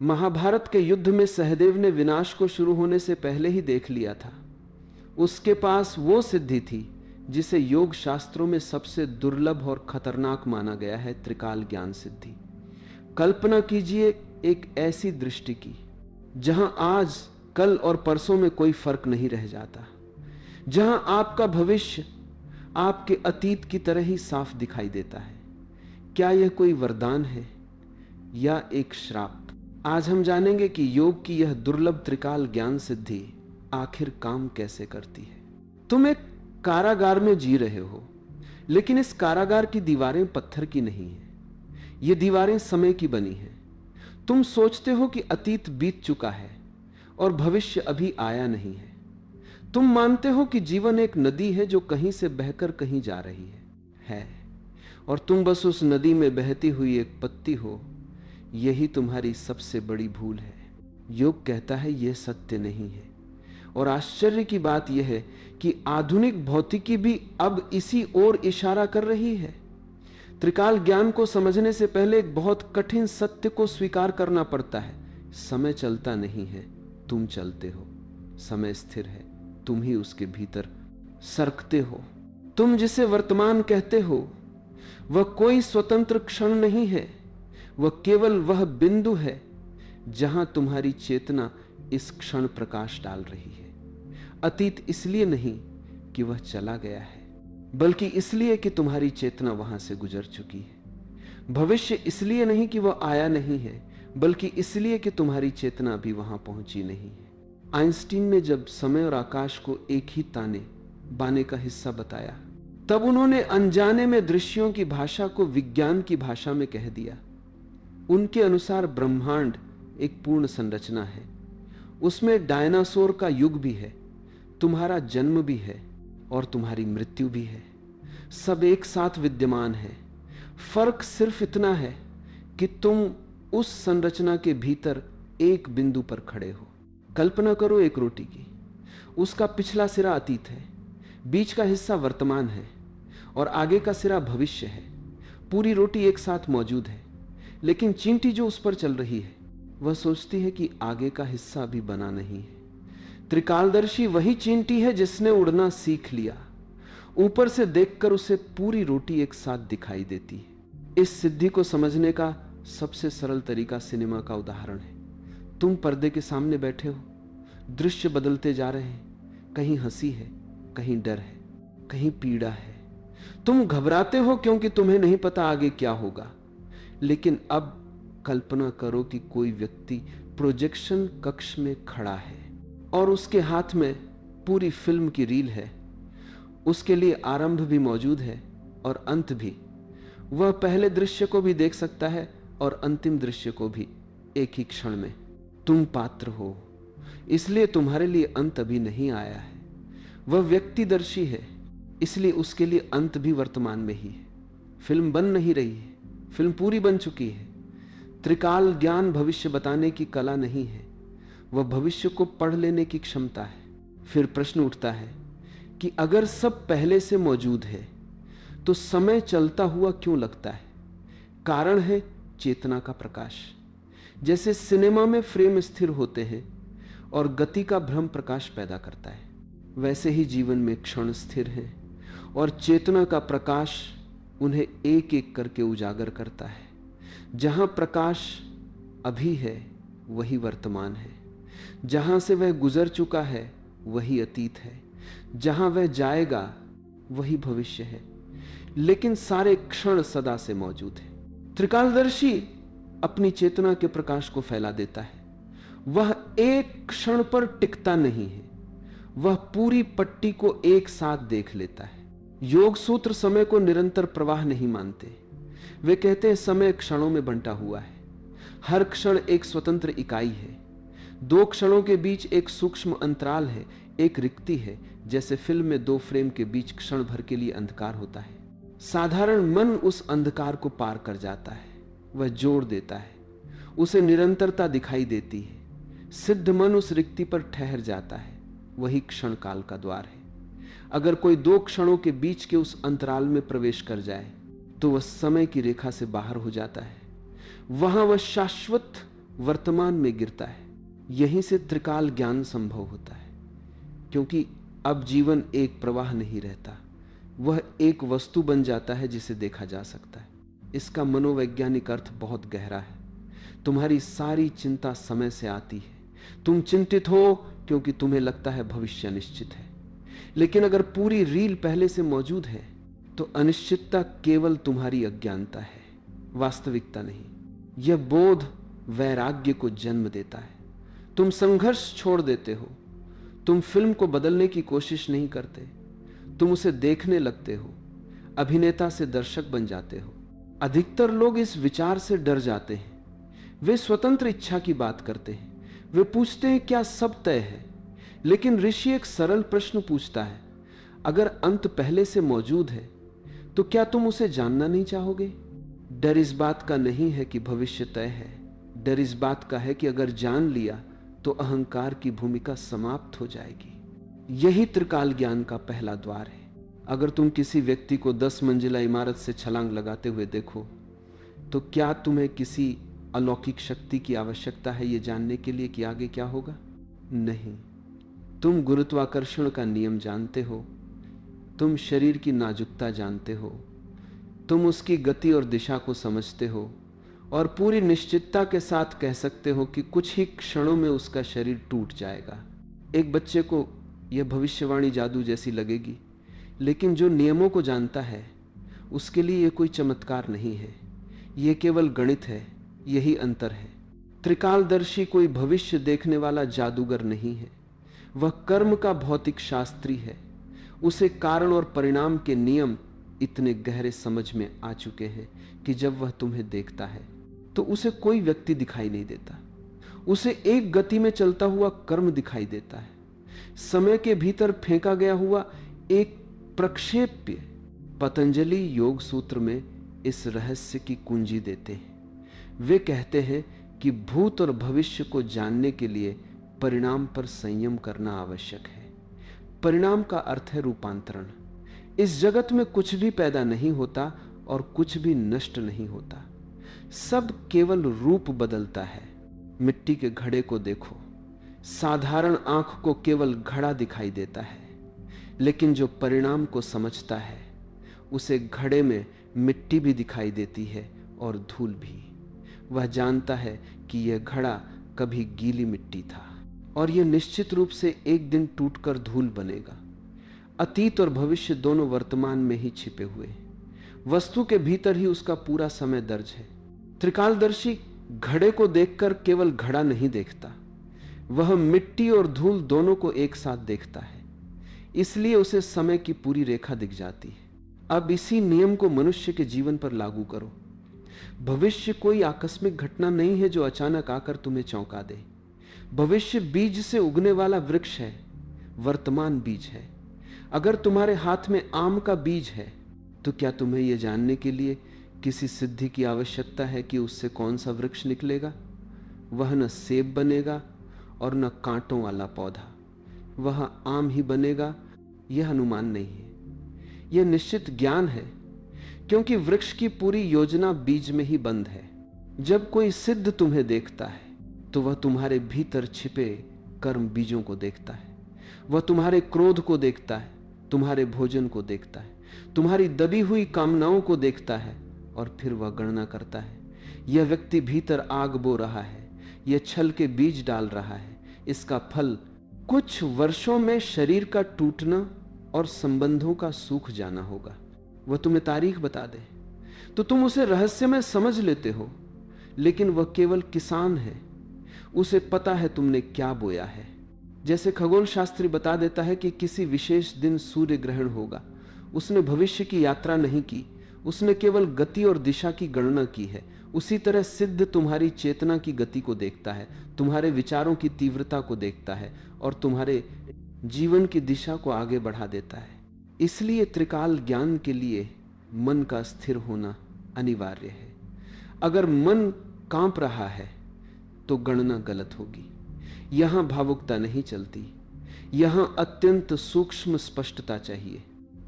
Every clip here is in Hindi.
महाभारत के युद्ध में सहदेव ने विनाश को शुरू होने से पहले ही देख लिया था। उसके पास वो सिद्धि थी जिसे योग शास्त्रों में सबसे दुर्लभ और खतरनाक माना गया है, त्रिकाल ज्ञान सिद्धि। कल्पना कीजिए एक ऐसी दृष्टि की जहां आज, कल और परसों में कोई फर्क नहीं रह जाता, जहां आपका भविष्य आपके अतीत की तरह ही साफ दिखाई देता है। क्या यह कोई वरदान है या एक श्राप? आज हम जानेंगे कि योग की यह दुर्लभ त्रिकाल ज्ञान सिद्धि आखिर काम कैसे करती है। तुम एक कारागार में जी रहे हो, लेकिन इस कारागार की दीवारें पत्थर की नहीं है, ये दीवारें समय की बनी हैं। तुम सोचते हो कि अतीत बीत चुका है और भविष्य अभी आया नहीं है। तुम मानते हो कि जीवन एक नदी है जो कहीं से बहकर कहीं जा रही है, और तुम बस उस नदी में बहती हुई एक पत्ती हो। यही तुम्हारी सबसे बड़ी भूल है। योग कहता है यह सत्य नहीं है, और आश्चर्य की बात यह है कि आधुनिक भौतिकी भी अब इसी ओर इशारा कर रही है। त्रिकाल ज्ञान को समझने से पहले एक बहुत कठिन सत्य को स्वीकार करना पड़ता है। समय चलता नहीं है, तुम चलते हो। समय स्थिर है, तुम ही उसके भीतर सरकते हो। तुम जिसे वर्तमान कहते हो वह कोई स्वतंत्र क्षण नहीं है, वह केवल वह बिंदु है जहां तुम्हारी चेतना इस क्षण प्रकाश डाल रही है। अतीत इसलिए नहीं कि वह चला गया है, बल्कि इसलिए कि तुम्हारी चेतना वहां से गुजर चुकी है। भविष्य इसलिए नहीं कि वह आया नहीं है, बल्कि इसलिए कि तुम्हारी चेतना अभी वहां पहुंची नहीं है। आइंस्टीन ने जब समय और आकाश को एक ही ताने बाने का हिस्सा बताया, तब उन्होंने अनजाने में दृश्यों की भाषा को विज्ञान की भाषा में कह दिया। उनके अनुसार ब्रह्मांड एक पूर्ण संरचना है, उसमें डायनासोर का युग भी है, तुम्हारा जन्म भी है और तुम्हारी मृत्यु भी है। सब एक साथ विद्यमान है। फर्क सिर्फ इतना है कि तुम उस संरचना के भीतर एक बिंदु पर खड़े हो। कल्पना करो एक रोटी की, उसका पिछला सिरा अतीत है, बीच का हिस्सा वर्तमान है और आगे का सिरा भविष्य है। पूरी रोटी एक साथ मौजूद है, लेकिन चींटी जो उस पर चल रही है वह सोचती है कि आगे का हिस्सा अभी बना नहीं है। त्रिकालदर्शी वही चींटी है जिसने उड़ना सीख लिया। ऊपर से देखकर उसे पूरी रोटी एक साथ दिखाई देती है। इस सिद्धि को समझने का सबसे सरल तरीका सिनेमा का उदाहरण है। तुम पर्दे के सामने बैठे हो, दृश्य बदलते जा रहे हैं। कहीं हंसी है, कहीं डर है, कहीं पीड़ा है। तुम घबराते हो क्योंकि तुम्हें नहीं पता आगे क्या होगा। लेकिन अब कल्पना करो कि कोई व्यक्ति प्रोजेक्शन कक्ष में खड़ा है और उसके हाथ में पूरी फिल्म की रील है। उसके लिए आरंभ भी मौजूद है और अंत भी। वह पहले दृश्य को भी देख सकता है और अंतिम दृश्य को भी एक ही क्षण में। तुम पात्र हो, इसलिए तुम्हारे लिए अंत अभी नहीं आया है। वह व्यक्तिदर्शी है, इसलिए उसके लिए अंत भी वर्तमान में ही है। फिल्म बन नहीं रही है, फिल्म पूरी बन चुकी है। त्रिकाल ज्ञान भविष्य बताने की कला नहीं है, वह भविष्य को पढ़ लेने की क्षमता है। फिर प्रश्न उठता है कि अगर सब पहले से मौजूद है तो समय चलता हुआ क्यों लगता है? कारण है चेतना का प्रकाश। जैसे सिनेमा में फ्रेम स्थिर होते हैं और गति का भ्रम प्रकाश पैदा करता है, वैसे ही जीवन में क्षण स्थिर हैं और चेतना का प्रकाश उन्हें एक एक करके उजागर करता है। जहां प्रकाश अभी है वही वर्तमान है, जहां से वह गुजर चुका है वही अतीत है, जहां वह जाएगा वही भविष्य है, लेकिन सारे क्षण सदा से मौजूद है। त्रिकालदर्शी अपनी चेतना के प्रकाश को फैला देता है। वह एक क्षण पर टिकता नहीं है, वह पूरी पट्टी को एक साथ देख लेता है। योग सूत्र समय को निरंतर प्रवाह नहीं मानते। वे कहते हैं समय क्षणों में बंटा हुआ है, हर क्षण एक स्वतंत्र इकाई है। दो क्षणों के बीच एक सूक्ष्म अंतराल है, एक रिक्ति है। जैसे फिल्म में दो फ्रेम के बीच क्षण भर के लिए अंधकार होता है। साधारण मन उस अंधकार को पार कर जाता है, वह जोड़ देता है, उसे निरंतरता दिखाई देती है। सिद्ध मन उस रिक्ति पर ठहर जाता है, वही क्षण काल का द्वार है। अगर कोई दो क्षणों के बीच के उस अंतराल में प्रवेश कर जाए तो वह समय की रेखा से बाहर हो जाता है। वहां वह शाश्वत वर्तमान में गिरता है। यहीं से त्रिकाल ज्ञान संभव होता है, क्योंकि अब जीवन एक प्रवाह नहीं रहता, वह एक वस्तु बन जाता है जिसे देखा जा सकता है। इसका मनोवैज्ञानिक अर्थ बहुत गहरा है। तुम्हारी सारी चिंता समय से आती है। तुम चिंतित हो क्योंकि तुम्हें लगता है भविष्य अनिश्चित है, लेकिन अगर पूरी रील पहले से मौजूद है तो अनिश्चितता केवल तुम्हारी अज्ञानता है, वास्तविकता नहीं। यह बोध वैराग्य को जन्म देता है। तुम संघर्ष छोड़ देते हो। तुम फिल्म को बदलने की कोशिश नहीं करते, तुम उसे देखने लगते हो। अभिनेता से दर्शक बन जाते हो। अधिकतर लोग इस विचार से डर जाते हैं। वे स्वतंत्र इच्छा की बात करते हैं। वे पूछते हैं क्या सब तय है? लेकिन ऋषि एक सरल प्रश्न पूछता है, अगर अंत पहले से मौजूद है तो क्या तुम उसे जानना नहीं चाहोगे? डर इस बात का नहीं है कि भविष्य तय है, डर इस बात का है कि अगर जान लिया तो अहंकार की भूमिका समाप्त हो जाएगी। यही त्रिकाल ज्ञान का पहला द्वार है। अगर तुम किसी व्यक्ति को 10 मंजिला इमारत से छलांग लगाते हुए देखो तो क्या तुम्हें किसी अलौकिक शक्ति की आवश्यकता है यह जानने के लिए कि आगे क्या होगा? नहीं। तुम गुरुत्वाकर्षण का नियम जानते हो, तुम शरीर की नाजुकता जानते हो, तुम उसकी गति और दिशा को समझते हो और पूरी निश्चितता के साथ कह सकते हो कि कुछ ही क्षणों में उसका शरीर टूट जाएगा। एक बच्चे को यह भविष्यवाणी जादू जैसी लगेगी, लेकिन जो नियमों को जानता है उसके लिए यह कोई चमत्कार नहीं है, यह केवल गणित है। यही अंतर है। त्रिकालदर्शी कोई भविष्य देखने वाला जादूगर नहीं है, वह कर्म का भौतिक शास्त्री है। उसे कारण और परिणाम के नियम इतने गहरे समझ में आ चुके हैं कि जब वह तुम्हें देखता है तो उसे कोई व्यक्ति दिखाई नहीं देता, उसे एक गति में चलता हुआ कर्म दिखाई देता है, समय के भीतर फेंका गया हुआ एक प्रक्षेप्य। पतंजलि योग सूत्र में इस रहस्य की कुंजी देते हैं। वे कहते हैं कि भूत और भविष्य को जानने के लिए परिणाम पर संयम करना आवश्यक है। परिणाम का अर्थ है रूपांतरण। इस जगत में कुछ भी पैदा नहीं होता और कुछ भी नष्ट नहीं होता, सब केवल रूप बदलता है। मिट्टी के घड़े को देखो, साधारण आंख को केवल घड़ा दिखाई देता है, लेकिन जो परिणाम को समझता है उसे घड़े में मिट्टी भी दिखाई देती है और धूल भी। वह जानता है कि यह घड़ा कभी गीली मिट्टी था और यह निश्चित रूप से एक दिन टूटकर धूल बनेगा। अतीत और भविष्य दोनों वर्तमान में ही छिपे हुए हैं। वस्तु के भीतर ही उसका पूरा समय दर्ज है। त्रिकालदर्शी घड़े को देखकर केवल घड़ा नहीं देखता, वह मिट्टी और धूल दोनों को एक साथ देखता है, इसलिए उसे समय की पूरी रेखा दिख जाती है। अब इसी नियम को मनुष्य के जीवन पर लागू करो। भविष्य कोई आकस्मिक घटना नहीं है जो अचानक आकर तुम्हें चौंका दे। भविष्य बीज से उगने वाला वृक्ष है, वर्तमान बीज है। अगर तुम्हारे हाथ में आम का बीज है तो क्या तुम्हें यह जानने के लिए किसी सिद्धि की आवश्यकता है कि उससे कौन सा वृक्ष निकलेगा? वह न सेब बनेगा और न कांटों वाला पौधा, वह आम ही बनेगा। यह अनुमान नहीं है, यह निश्चित ज्ञान है, क्योंकि वृक्ष की पूरी योजना बीज में ही बंद है। जब कोई सिद्ध तुम्हें देखता है तो वह तुम्हारे भीतर छिपे कर्म बीजों को देखता है। वह तुम्हारे क्रोध को देखता है, तुम्हारे भोजन को देखता है, तुम्हारी दबी हुई कामनाओं को देखता है और फिर वह गणना करता है। यह व्यक्ति भीतर आग बो रहा है, यह छल के बीज डाल रहा है, इसका फल कुछ वर्षों में शरीर का टूटना और संबंधों का सूख जाना होगा। वह तुम्हें तारीख बता दे तो तुम उसे रहस्य में समझ लेते हो, लेकिन वह केवल किसान है, उसे पता है तुमने क्या बोया है। जैसे खगोल शास्त्री बता देता है कि किसी विशेष दिन सूर्य ग्रहण होगा, उसने भविष्य की यात्रा नहीं की, उसने केवल गति और दिशा की गणना की है। उसी तरह सिद्ध तुम्हारी चेतना की गति को देखता है, तुम्हारे विचारों की तीव्रता को देखता है और तुम्हारे जीवन की दिशा को आगे बढ़ा देता है। इसलिए त्रिकाल ज्ञान के लिए मन का स्थिर होना अनिवार्य है। अगर मन कांप रहा है तो गणना गलत होगी। यहां भावुकता नहीं चलती, यहां अत्यंत सूक्ष्म स्पष्टता चाहिए।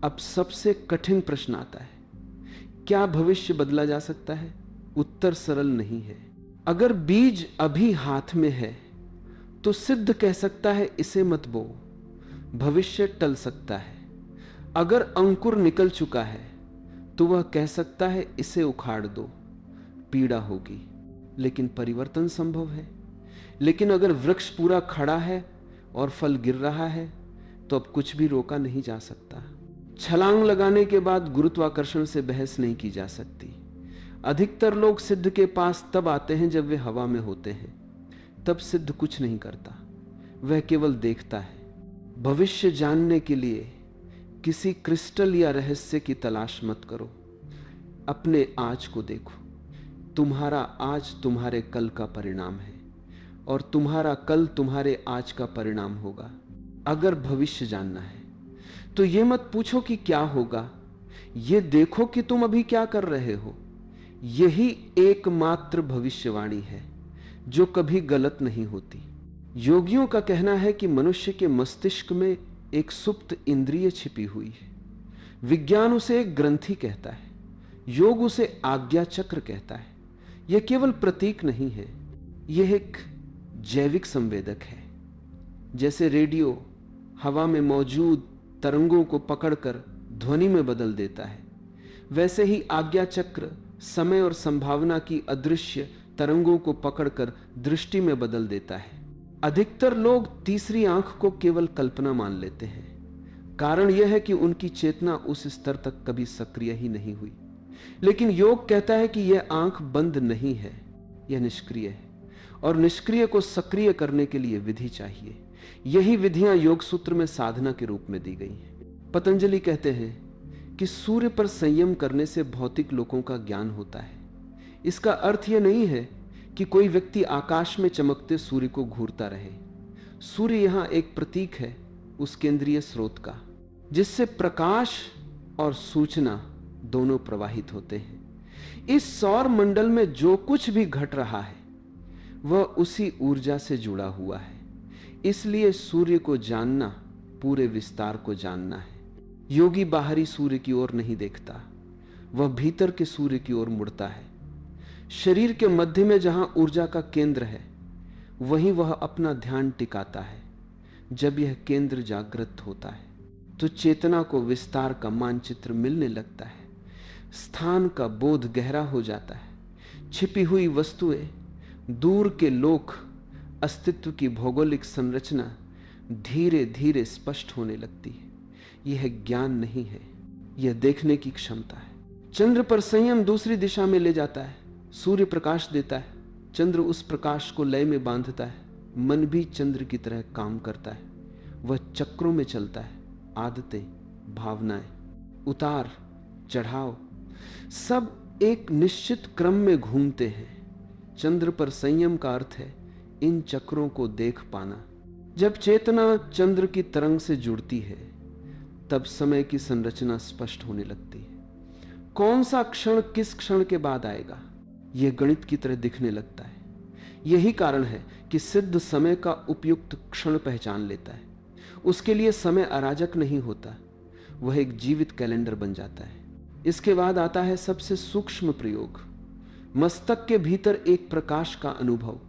अब सबसे कठिन प्रश्न आता है, क्या भविष्य बदला जा सकता है? उत्तर सरल नहीं है। अगर बीज अभी हाथ में है तो सिद्ध कह सकता है इसे मत बो, भविष्य टल सकता है। अगर अंकुर निकल चुका है तो वह कह सकता है इसे उखाड़ दो, पीड़ा होगी, लेकिन परिवर्तन संभव है। लेकिन अगर वृक्ष पूरा खड़ा है और फल गिर रहा है तो अब कुछ भी रोका नहीं जा सकता। छलांग लगाने के बाद गुरुत्वाकर्षण से बहस नहीं की जा सकती। अधिकतर लोग सिद्ध के पास तब आते हैं जब वे हवा में होते हैं। तब सिद्ध कुछ नहीं करता, वह केवल देखता है। भविष्य जानने के लिए किसी क्रिस्टल या रहस्य की तलाश मत करो, अपने आज को देखो। तुम्हारा आज तुम्हारे कल का परिणाम है और तुम्हारा कल तुम्हारे आज का परिणाम होगा। अगर भविष्य जानना है तो यह मत पूछो कि क्या होगा, यह देखो कि तुम अभी क्या कर रहे हो। यही एकमात्र भविष्यवाणी है जो कभी गलत नहीं होती। योगियों का कहना है कि मनुष्य के मस्तिष्क में एक सुप्त इंद्रिय छिपी हुई है। विज्ञान उसे एक ग्रंथि कहता है, योग उसे आज्ञा चक्र कहता है। यह केवल प्रतीक नहीं है, यह एक जैविक संवेदक है। जैसे रेडियो हवा में मौजूद तरंगों को पकड़कर ध्वनि में बदल देता है, वैसे ही आज्ञा चक्र समय और संभावना की अदृश्य तरंगों को पकड़कर दृष्टि में बदल देता है। अधिकतर लोग तीसरी आंख को केवल कल्पना मान लेते हैं। कारण यह है कि उनकी चेतना उस स्तर तक कभी सक्रिय ही नहीं हुई। लेकिन योग कहता है कि यह आंख बंद नहीं है, यह निष्क्रिय है, और निष्क्रिय को सक्रिय करने के लिए विधि चाहिए। यही विधियां योग सूत्र में साधना के रूप में दी गई हैं। पतंजलि कहते हैं कि सूर्य पर संयम करने से भौतिक लोगों का ज्ञान होता है। इसका अर्थ यह नहीं है कि कोई व्यक्ति आकाश में चमकते सूर्य को घूरता रहे। सूर्य यहां एक प्रतीक है उस केंद्रीय स्रोत का, जिससे प्रकाश और सूचना दोनों प्रवाहित होते हैं। इस सौर मंडल में जो कुछ भी घट रहा है वह उसी ऊर्जा से जुड़ा हुआ है। इसलिए सूर्य को जानना पूरे विस्तार को जानना है। योगी बाहरी सूर्य की ओर नहीं देखता, वह भीतर के सूर्य की ओर मुड़ता है। शरीर के मध्य में जहां ऊर्जा का केंद्र है वहीं वह अपना ध्यान टिकाता है। जब यह केंद्र जागृत होता है तो चेतना को विस्तार का मानचित्र मिलने लगता है, स्थान का बोध गहरा हो जाता है। छिपी हुई वस्तुएं, दूर के लोक, अस्तित्व की भौगोलिक संरचना धीरे धीरे स्पष्ट होने लगती है। यह ज्ञान नहीं है, यह देखने की क्षमता है। चंद्र पर संयम दूसरी दिशा में ले जाता है। सूर्य प्रकाश देता है, चंद्र उस प्रकाश को लय में बांधता है। मन भी चंद्र की तरह काम करता है, वह चक्रों में चलता है। आदतें, भावनाएं, उतार चढ़ाव सब एक निश्चित क्रम में घूमते हैं। चंद्र पर संयम का अर्थ है इन चक्रों को देख पाना। जब चेतना चंद्र की तरंग से जुड़ती है तब समय की संरचना स्पष्ट होने लगती है। कौन सा क्षण किस क्षण के बाद आएगा यह गणित की तरह दिखने लगता है। यही कारण है कि सिद्ध समय का उपयुक्त क्षण पहचान लेता है। उसके लिए समय अराजक नहीं होता, वह एक जीवित कैलेंडर बन जाता है। इसके बाद आता है सबसे सूक्ष्म प्रयोग, मस्तक के भीतर एक प्रकाश का अनुभव।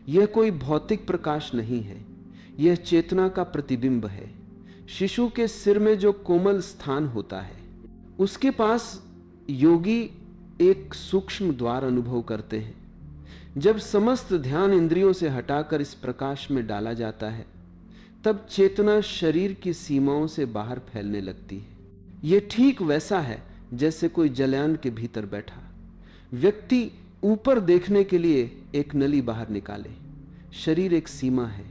यह कोई भौतिक प्रकाश नहीं है, यह चेतना का प्रतिबिंब है। शिशु के सिर में जो कोमल स्थान होता है उसके पास योगी एक सूक्ष्म द्वार अनुभव करते हैं। जब समस्त ध्यान इंद्रियों से हटाकर इस प्रकाश में डाला जाता है तब चेतना शरीर की सीमाओं से बाहर फैलने लगती है। यह ठीक वैसा है जैसे कोई जलयान के भीतर बैठा व्यक्ति ऊपर देखने के लिए एक नली बाहर निकाले। शरीर एक सीमा है,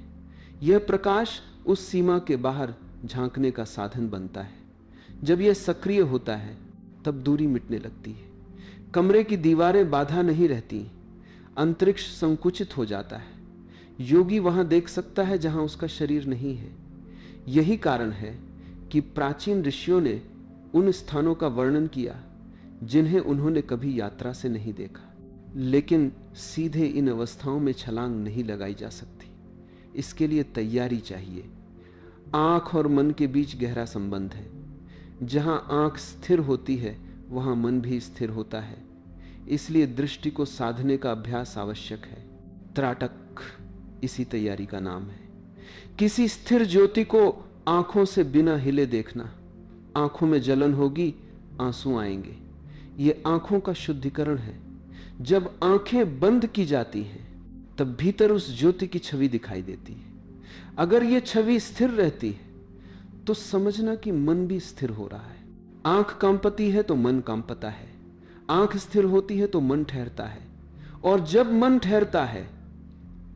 यह प्रकाश उस सीमा के बाहर झांकने का साधन बनता है। जब यह सक्रिय होता है तब दूरी मिटने लगती है। कमरे की दीवारें बाधा नहीं रहती, अंतरिक्ष संकुचित हो जाता है। योगी वहां देख सकता है जहां उसका शरीर नहीं है। यही कारण है कि प्राचीन ऋषियों ने उन स्थानों का वर्णन किया जिन्हें उन्होंने कभी यात्रा से नहीं देखा। लेकिन सीधे इन अवस्थाओं में छलांग नहीं लगाई जा सकती, इसके लिए तैयारी चाहिए। आंख और मन के बीच गहरा संबंध है। जहां आंख स्थिर होती है वहां मन भी स्थिर होता है। इसलिए दृष्टि को साधने का अभ्यास आवश्यक है। त्राटक इसी तैयारी का नाम है। किसी स्थिर ज्योति को आंखों से बिना हिले देखना। आंखों में जलन होगी, आंसू आएंगे। यह आंखों का शुद्धिकरण है। जब आंखें बंद की जाती हैं तब भीतर उस ज्योति की छवि दिखाई देती है। अगर यह छवि स्थिर रहती है तो समझना कि मन भी स्थिर हो रहा है। आंख कांपती है तो मन कांपता है, आंख स्थिर होती है तो मन ठहरता है, और जब मन ठहरता है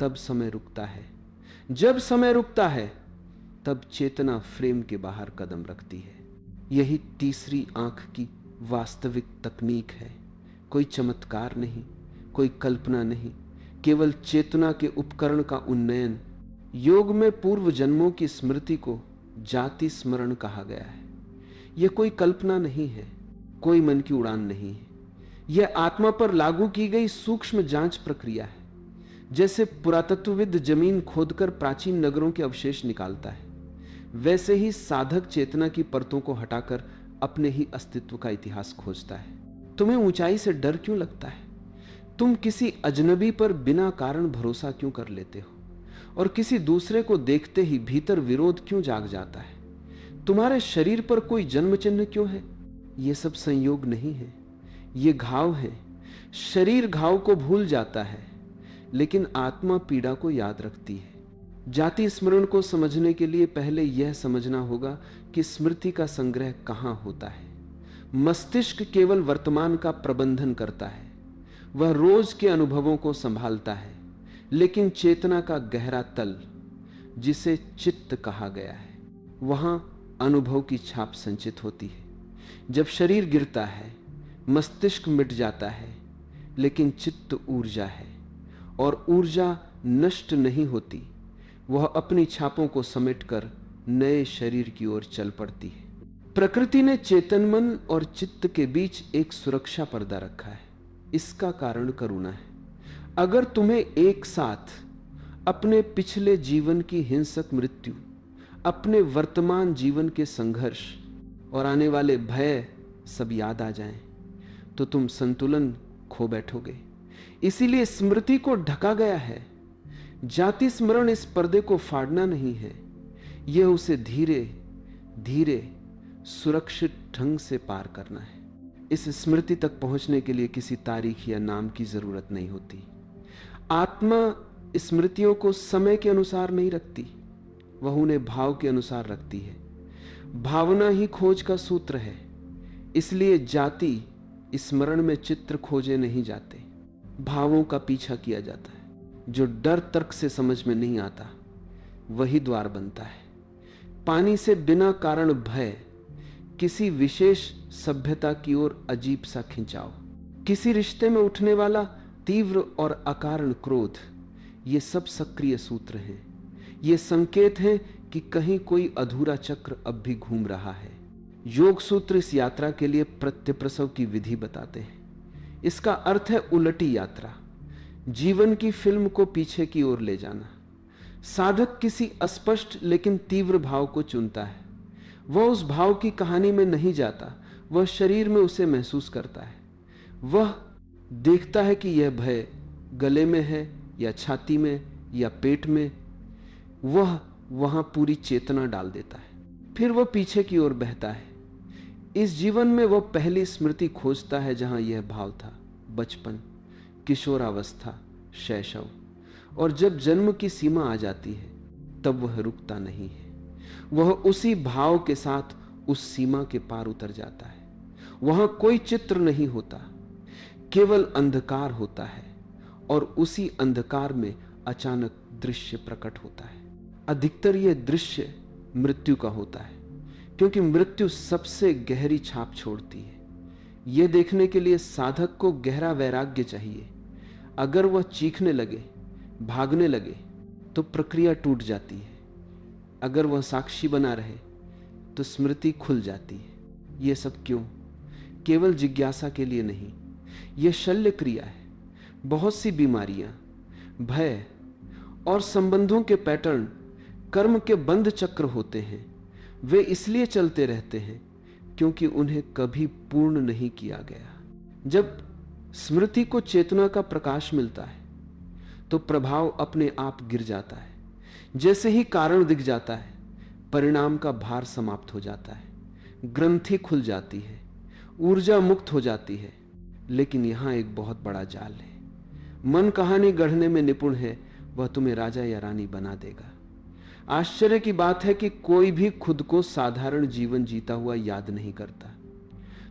तब समय रुकता है। जब समय रुकता है तब चेतना फ्रेम के बाहर कदम रखती है। यही तीसरी आंख की वास्तविक तकनीक है। कोई चमत्कार नहीं, कोई कल्पना नहीं, केवल चेतना के उपकरण का उन्नयन। योग में पूर्व जन्मों की स्मृति को जाति स्मरण कहा गया है। यह कोई कल्पना नहीं है, कोई मन की उड़ान नहीं है। यह आत्मा पर लागू की गई सूक्ष्म जांच प्रक्रिया है। जैसे पुरातत्वविद जमीन खोदकर प्राचीन नगरों के अवशेष निकालता है, वैसे ही साधक चेतना की परतों को हटाकर अपने ही अस्तित्व का इतिहास खोजता है। तुम्हें ऊंचाई से डर क्यों लगता है? तुम किसी अजनबी पर बिना कारण भरोसा क्यों कर लेते हो? और किसी दूसरे को देखते ही भीतर विरोध क्यों जाग जाता है? तुम्हारे शरीर पर कोई जन्म चिन्ह क्यों है? यह सब संयोग नहीं है, ये घाव है। शरीर घाव को भूल जाता है, लेकिन आत्मा पीड़ा को याद रखती है। जाति स्मरण को समझने के लिए पहले यह समझना होगा कि स्मृति का संग्रह कहां होता है। मस्तिष्क केवल वर्तमान का प्रबंधन करता है, वह रोज के अनुभवों को संभालता है, लेकिन चेतना का गहरा तल, जिसे चित्त कहा गया है, वहां अनुभव की छाप संचित होती है। जब शरीर गिरता है, मस्तिष्क मिट जाता है, लेकिन चित्त ऊर्जा है, और ऊर्जा नष्ट नहीं होती। वह अपनी छापों को समेटकर नए शरीर की ओर चल पड़ती है। प्रकृति ने चेतन मन और चित्त के बीच एक सुरक्षा पर्दा रखा है। इसका कारण करुणा है। अगर तुम्हें एक साथ अपने पिछले जीवन की हिंसक मृत्यु, अपने वर्तमान जीवन के संघर्ष और आने वाले भय सब याद आ जाएं, तो तुम संतुलन खो बैठोगे। इसीलिए स्मृति को ढका गया है। जाति स्मरण इस पर्दे को फाड़ना नहीं है, यह उसे धीरे धीरे सुरक्षित ढंग से पार करना है। इस स्मृति तक पहुंचने के लिए किसी तारीख या नाम की जरूरत नहीं होती। आत्मा स्मृतियों को समय के अनुसार नहीं रखती, वह उन्हें भाव के अनुसार रखती है। भावना ही खोज का सूत्र है। इसलिए जाति स्मरण में चित्र खोजे नहीं जाते, भावों का पीछा किया जाता है। जो डर तर्क से समझ में नहीं आता, वही द्वार बनता है। पानी से बिना कारण भय, किसी विशेष सभ्यता की ओर अजीब सा खिंचाव, किसी रिश्ते में उठने वाला तीव्र और अकारण क्रोध, ये सब सक्रिय सूत्र हैं। ये संकेत हैं कि कहीं कोई अधूरा चक्र अब भी घूम रहा है। योग सूत्र इस यात्रा के लिए प्रत्यप्रसव की विधि बताते हैं। इसका अर्थ है उलटी यात्रा, जीवन की फिल्म को पीछे की ओर ले जाना। साधक किसी अस्पष्ट लेकिन तीव्र भाव को चुनता है। वह उस भाव की कहानी में नहीं जाता, वह शरीर में उसे महसूस करता है। वह देखता है कि यह भय गले में है या छाती में या पेट में। वह वहां पूरी चेतना डाल देता है, फिर वह पीछे की ओर बहता है। इस जीवन में वह पहली स्मृति खोजता है जहां यह भाव था, बचपन, किशोरावस्था, शैशव। और जब जन्म की सीमा आ जाती है तब वह रुकता नहीं है। वह उसी भाव के साथ उस सीमा के पार उतर जाता है। वहां कोई चित्र नहीं होता, केवल अंधकार होता है, और उसी अंधकार में अचानक दृश्य प्रकट होता है। अधिकतर यह दृश्य मृत्यु का होता है, क्योंकि मृत्यु सबसे गहरी छाप छोड़ती है। यह देखने के लिए साधक को गहरा वैराग्य चाहिए। अगर वह चीखने लगे, भागने लगे, तो प्रक्रिया टूट जाती है। अगर वह साक्षी बना रहे तो स्मृति खुल जाती है। यह सब क्यों? केवल जिज्ञासा के लिए नहीं, यह शल्य क्रिया है। बहुत सी बीमारियां, भय और संबंधों के पैटर्न कर्म के बंध चक्र होते हैं। वे इसलिए चलते रहते हैं क्योंकि उन्हें कभी पूर्ण नहीं किया गया। जब स्मृति को चेतना का प्रकाश मिलता है तो प्रभाव अपने आप गिर जाता है। जैसे ही कारण दिख जाता है, परिणाम का भार समाप्त हो जाता है, ग्रंथि खुल जाती है, ऊर्जा मुक्त हो जाती है। लेकिन यहां एक बहुत बड़ा जाल है। मन कहानी गढ़ने में निपुण है, वह तुम्हें राजा या रानी बना देगा। आश्चर्य की बात है कि कोई भी खुद को साधारण जीवन जीता हुआ याद नहीं करता।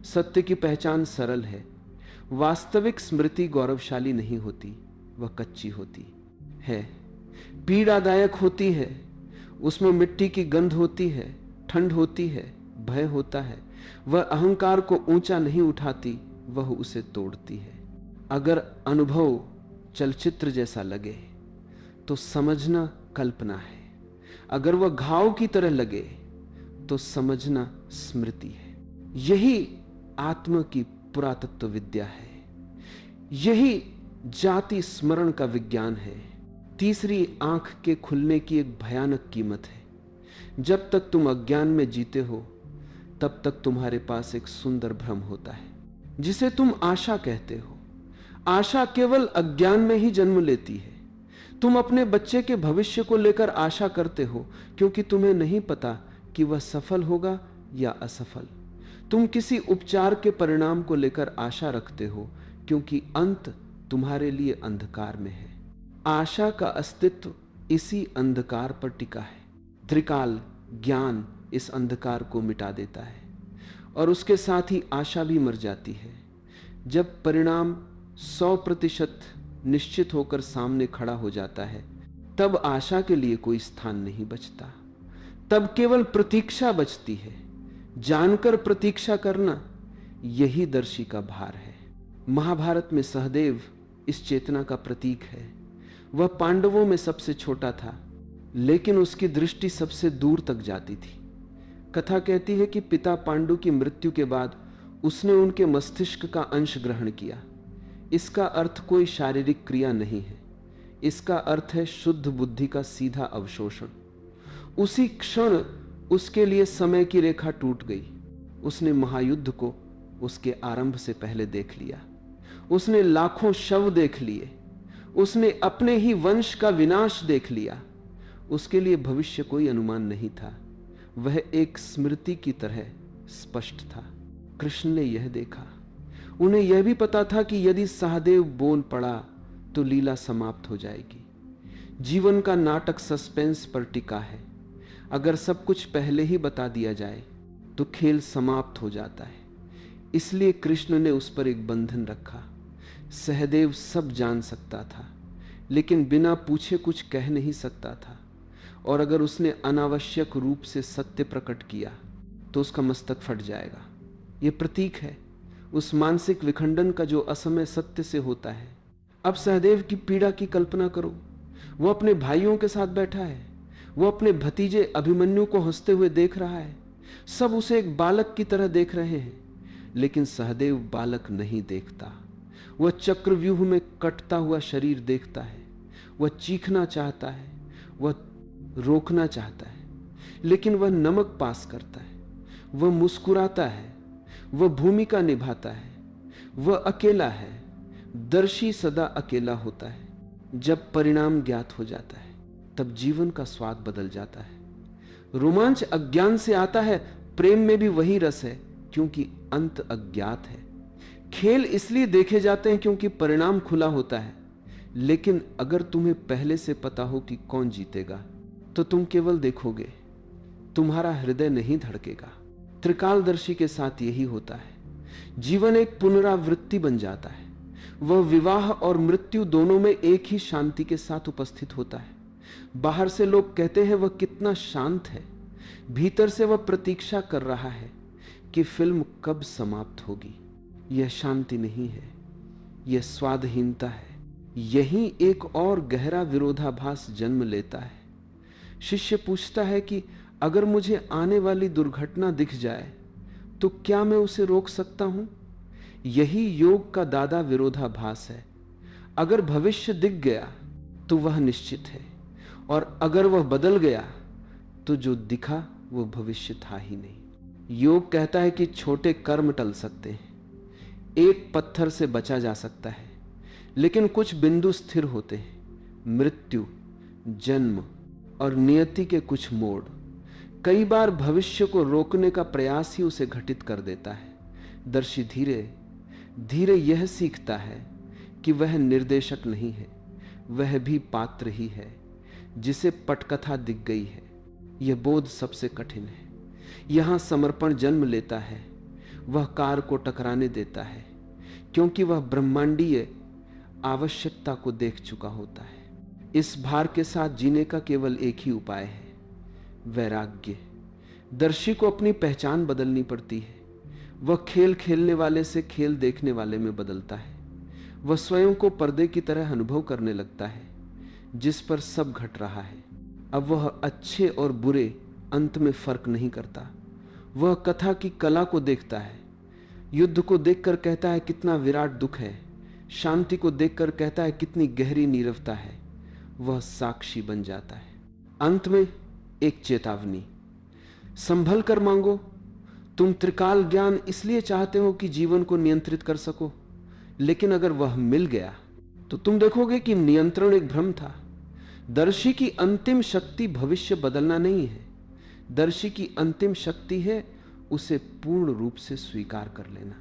सत्य की पहचान सरल है। वास्तविक स्मृति गौरवशाली नहीं होती, वह कच्ची होती है, पीड़ादायक होती है। उसमें मिट्टी की गंध होती है, ठंड होती है, भय होता है। वह अहंकार को ऊंचा नहीं उठाती, वह उसे तोड़ती है। अगर अनुभव चलचित्र जैसा लगे तो समझना कल्पना है। अगर वह घाव की तरह लगे तो समझना स्मृति है। यही आत्मा की पुरातत्व विद्या है। यही जाति स्मरण का विज्ञान है। तीसरी आंख के खुलने की एक भयानक कीमत है। जब तक तुम अज्ञान में जीते हो तब तक तुम्हारे पास एक सुंदर भ्रम होता है जिसे तुम आशा कहते हो। आशा केवल अज्ञान में ही जन्म लेती है। तुम अपने बच्चे के भविष्य को लेकर आशा करते हो क्योंकि तुम्हें नहीं पता कि वह सफल होगा या असफल। तुम किसी उपचार के परिणाम को लेकर आशा रखते हो क्योंकि अंत तुम्हारे लिए अंधकार में है। आशा का अस्तित्व इसी अंधकार पर टिका है। त्रिकाल ज्ञान इस अंधकार को मिटा देता है और उसके साथ ही आशा भी मर जाती है। जब परिणाम 100% निश्चित होकर सामने खड़ा हो जाता है तब आशा के लिए कोई स्थान नहीं बचता। तब केवल प्रतीक्षा बचती है। जानकर प्रतीक्षा करना यही दर्शी का भार है। महाभारत में सहदेव इस चेतना का प्रतीक है। वह पांडवों में सबसे छोटा था, लेकिन उसकी दृष्टि सबसे दूर तक जाती थी। कथा कहती है कि पिता पांडु की मृत्यु के बाद उसने उनके मस्तिष्क का अंश ग्रहण किया। इसका अर्थ कोई शारीरिक क्रिया नहीं है। इसका अर्थ है शुद्ध बुद्धि का सीधा अवशोषण। उसी क्षण उसके लिए समय की रेखा टूट गई। उसने महायुद्ध को उसके आरंभ से पहले देख लिया। उसने लाखों शव देख लिए। उसने अपने ही वंश का विनाश देख लिया। उसके लिए भविष्य कोई अनुमान नहीं था। वह एक स्मृति की तरह स्पष्ट था। कृष्ण ने यह देखा। उन्हें यह भी पता था कि यदि सहदेव बोल पड़ा तो लीला समाप्त हो जाएगी। जीवन का नाटक सस्पेंस पर टिका है। अगर सब कुछ पहले ही बता दिया जाए तो खेल समाप्त हो जाता है। इसलिए कृष्ण ने उस पर एक बंधन रखा। सहदेव सब जान सकता था, लेकिन बिना पूछे कुछ कह नहीं सकता था। और अगर उसने अनावश्यक रूप से सत्य प्रकट किया तो उसका मस्तक फट जाएगा। यह प्रतीक है उस मानसिक विखंडन का जो असमय सत्य से होता है। अब सहदेव की पीड़ा की कल्पना करो। वो अपने भाइयों के साथ बैठा है। वो अपने भतीजे अभिमन्यु को हंसते हुए देख रहा है। सब उसे एक बालक की तरह देख रहे हैं, लेकिन सहदेव बालक नहीं देखता। वह चक्रव्यूह में कटता हुआ शरीर देखता है। वह चीखना चाहता है, वह रोकना चाहता है, लेकिन वह नमक पास करता है। वह मुस्कुराता है, वह भूमिका निभाता है। वह अकेला है। दर्शी सदा अकेला होता है। जब परिणाम ज्ञात हो जाता है तब जीवन का स्वाद बदल जाता है। रोमांच अज्ञान से आता है। प्रेम में भी वही रस है, क्योंकि अंत अज्ञात है। खेल इसलिए देखे जाते हैं क्योंकि परिणाम खुला होता है। लेकिन अगर तुम्हें पहले से पता हो कि कौन जीतेगा तो तुम केवल देखोगे, तुम्हारा हृदय नहीं धड़केगा। त्रिकालदर्शी के साथ यही होता है। जीवन एक पुनरावृत्ति बन जाता है। वह विवाह और मृत्यु दोनों में एक ही शांति के साथ उपस्थित होता है। बाहर से लोग कहते हैं वह कितना शांत है, भीतर से वह प्रतीक्षा कर रहा है कि फिल्म कब समाप्त होगी। यह शांति नहीं है, यह स्वादहीनता है। यही एक और गहरा विरोधाभास जन्म लेता है। शिष्य पूछता है कि अगर मुझे आने वाली दुर्घटना दिख जाए तो क्या मैं उसे रोक सकता हूं? यही योग का दादा विरोधाभास है। अगर भविष्य दिख गया तो वह निश्चित है, और अगर वह बदल गया तो जो दिखा वह भविष्य था ही नहीं। योग कहता है कि छोटे कर्म टल सकते हैं, एक पत्थर से बचा जा सकता है, लेकिन कुछ बिंदु स्थिर होते हैं। मृत्यु, जन्म और नियति के कुछ मोड़। कई बार भविष्य को रोकने का प्रयास ही उसे घटित कर देता है। दर्शी धीरे धीरे यह सीखता है कि वह निर्देशक नहीं है, वह भी पात्र ही है जिसे पटकथा दिख गई है। यह बोध सबसे कठिन है। यहां समर्पण जन्म लेता है। वह कार को टकराने देता है, क्योंकि वह ब्रह्मांडीय आवश्यकता को देख चुका होता है। इस भार के साथ जीने का केवल एक ही उपाय है, वैराग्य। दर्शी को अपनी पहचान बदलनी पड़ती है। वह खेल खेलने वाले से खेल देखने वाले में बदलता है। वह स्वयं को पर्दे की तरह अनुभव करने लगता है जिस पर सब घट रहा है। अब वह अच्छे और बुरे अंत में फर्क नहीं करता। वह कथा की कला को देखता है। युद्ध को देखकर कहता है कितना विराट दुख है। शांति को देखकर कहता है कितनी गहरी नीरवता है। वह साक्षी बन जाता है। अंत में एक चेतावनी, संभल कर मांगो। तुम त्रिकाल ज्ञान इसलिए चाहते हो कि जीवन को नियंत्रित कर सको, लेकिन अगर वह मिल गया तो तुम देखोगे कि नियंत्रण एक भ्रम था। दर्शी की अंतिम शक्ति भविष्य बदलना नहीं है। दर्शी की अंतिम शक्ति है उसे पूर्ण रूप से स्वीकार कर लेना।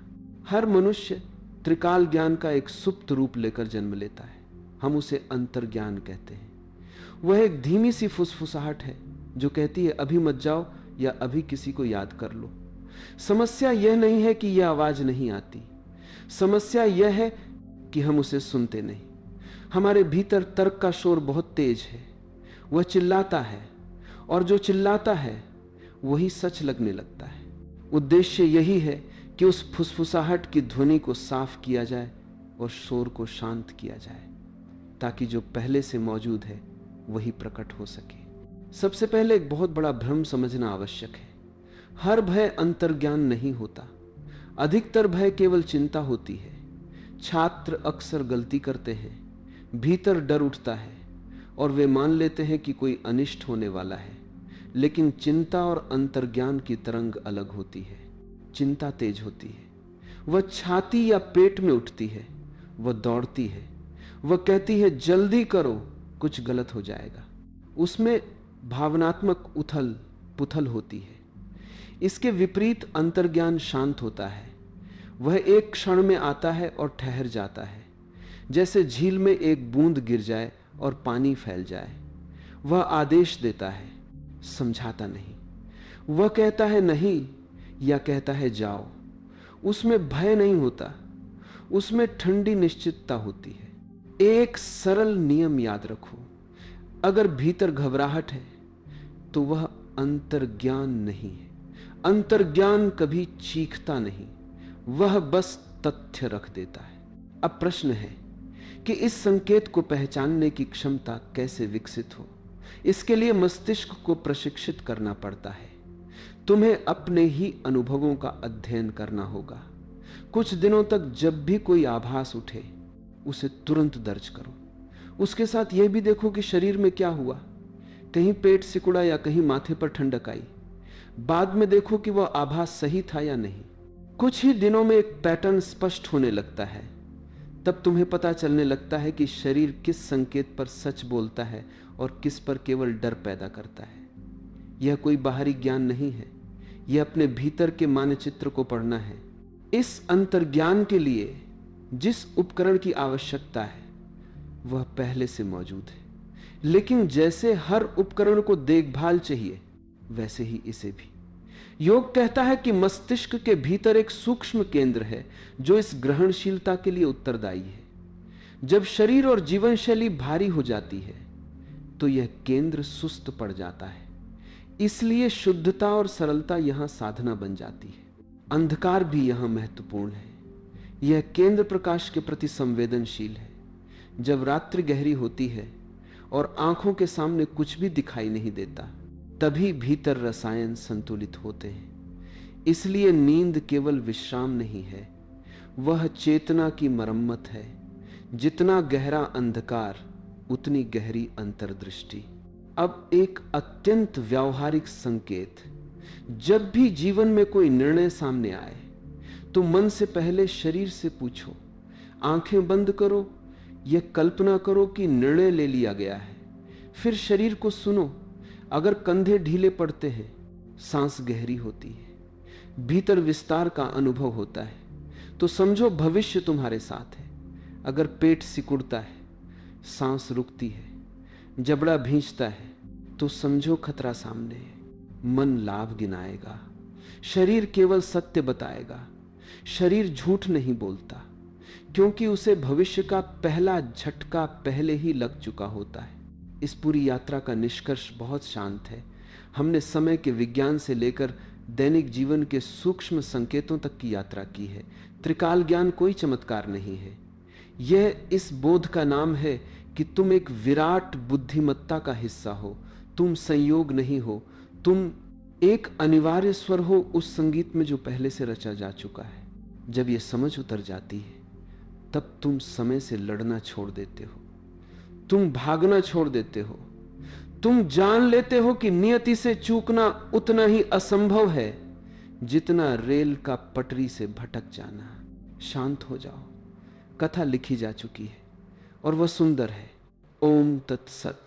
हर मनुष्य त्रिकाल ज्ञान का एक सुप्त रूप लेकर जन्म लेता है। हम उसे अंतर्ज्ञान कहते हैं। वह एक धीमी सी फुसफुसाहट है जो कहती है अभी मत जाओ या अभी किसी को याद कर लो। समस्या यह नहीं है कि यह आवाज नहीं आती। समस्या यह है कि हम उसे सुनते नहीं। हमारे भीतर तर्क का शोर बहुत तेज है। वह चिल्लाता है और जो चिल्लाता है वही सच लगने लगता है। उद्देश्य यही है कि उस फुसफुसाहट की ध्वनि को साफ किया जाए और शोर को शांत किया जाए, ताकि जो पहले से मौजूद है वही प्रकट हो सके। सबसे पहले एक बहुत बड़ा भ्रम समझना आवश्यक है। हर भय अंतर्ज्ञान नहीं होता। अधिकतर भय केवल चिंता होती है। छात्र अक्सर गलती करते हैं। भीतर डर उठता है और वे मान लेते हैं कि कोई अनिष्ट होने वाला है, लेकिन चिंता और अंतर्ज्ञान की तरंग अलग होती है। चिंता तेज होती है। वह छाती या पेट में उठती है। वह दौड़ती है। वह कहती है जल्दी करो, कुछ गलत हो जाएगा। उसमें भावनात्मक उथल पुथल होती है। इसके विपरीत अंतर्ज्ञान शांत होता है। वह एक क्षण में आता है और ठहर जाता है, जैसे झील में एक बूंद गिर जाए और पानी फैल जाए। वह आदेश देता है, समझाता नहीं। वह कहता है नहीं या कहता है जाओ। उसमें भय नहीं होता, उसमें ठंडी निश्चितता होती है। एक सरल नियम याद रखो, अगर भीतर घबराहट है तो वह अंतर्ज्ञान नहीं है। अंतर्ज्ञान कभी चीखता नहीं, वह बस तथ्य रख देता है। अब प्रश्न है कि इस संकेत को पहचानने की क्षमता कैसे विकसित हो। इसके लिए मस्तिष्क को प्रशिक्षित करना पड़ता है। तुम्हें अपने ही अनुभवों का अध्ययन करना होगा। कुछ दिनों तक जब भी कोई आभास उठे उसे तुरंत दर्ज करो। उसके साथ यह भी देखो कि शरीर में क्या हुआ। कहीं पेट सिकुड़ा या कहीं माथे पर ठंडक आई। बाद में देखो कि वह आभास सही था या नहीं। कुछ ही दिनों में एक पैटर्न स्पष्ट होने लगता है। तब तुम्हें पता चलने लगता है कि शरीर किस संकेत पर सच बोलता है और किस पर केवल डर पैदा करता है। यह कोई बाहरी ज्ञान नहीं है, यह अपने भीतर के मानचित्र को पढ़ना है। इस अंतर्ज्ञान के लिए जिस उपकरण की आवश्यकता है वह पहले से मौजूद है, लेकिन जैसे हर उपकरण को देखभाल चाहिए वैसे ही इसे भी। योग कहता है कि मस्तिष्क के भीतर एक सूक्ष्म केंद्र है जो इस ग्रहणशीलता के लिए उत्तरदायी है। जब शरीर और जीवन शैली भारी हो जाती है तो यह केंद्र सुस्त पड़ जाता है। इसलिए शुद्धता और सरलता यहां साधना बन जाती है। अंधकार भी यहां महत्वपूर्ण है। यह केंद्र प्रकाश के प्रति संवेदनशील है। जब रात्रि गहरी होती है और आंखों के सामने कुछ भी दिखाई नहीं देता, तभी भीतर रसायन संतुलित होते हैं। इसलिए नींद केवल विश्राम नहीं है, वह चेतना की मरम्मत है। जितना गहरा अंधकार उतनी गहरी अंतर्दृष्टि। अब एक अत्यंत व्यावहारिक संकेत, जब भी जीवन में कोई निर्णय सामने आए तो मन से पहले शरीर से पूछो। आंखें बंद करो, यह कल्पना करो कि निर्णय ले लिया गया है। फिर शरीर को सुनो। अगर कंधे ढीले पड़ते हैं, सांस गहरी होती है, भीतर विस्तार का अनुभव होता है, तो समझो भविष्य तुम्हारे साथ है। अगर पेट सिकुड़ता है, सांस रुकती है, जबड़ा भींचता है, तो समझो खतरा सामने है। मन लाभ गिनाएगा, शरीर केवल सत्य बताएगा। शरीर झूठ नहीं बोलता, क्योंकि उसे भविष्य का पहला झटका पहले ही लग चुका होता है। इस पूरी यात्रा का निष्कर्ष बहुत शांत है। हमने समय के विज्ञान से लेकर दैनिक जीवन के सूक्ष्म संकेतों तक की यात्रा की है। त्रिकाल ज्ञान कोई चमत्कार नहीं है। यह इस बोध का नाम है कि तुम एक विराट बुद्धिमत्ता का हिस्सा हो। तुम संयोग नहीं हो, तुम एक अनिवार्य स्वर हो उस संगीत में जो पहले से रचा जा चुका है। जब यह समझ उतर जाती है, तब तुम समय से लड़ना छोड़ देते हो, तुम भागना छोड़ देते हो। तुम जान लेते हो कि नियति से चूकना उतना ही असंभव है जितना रेल का पटरी से भटक जाना। शांत हो जाओ। कथा लिखी जा चुकी है और वह सुंदर है। ओम तत्सत।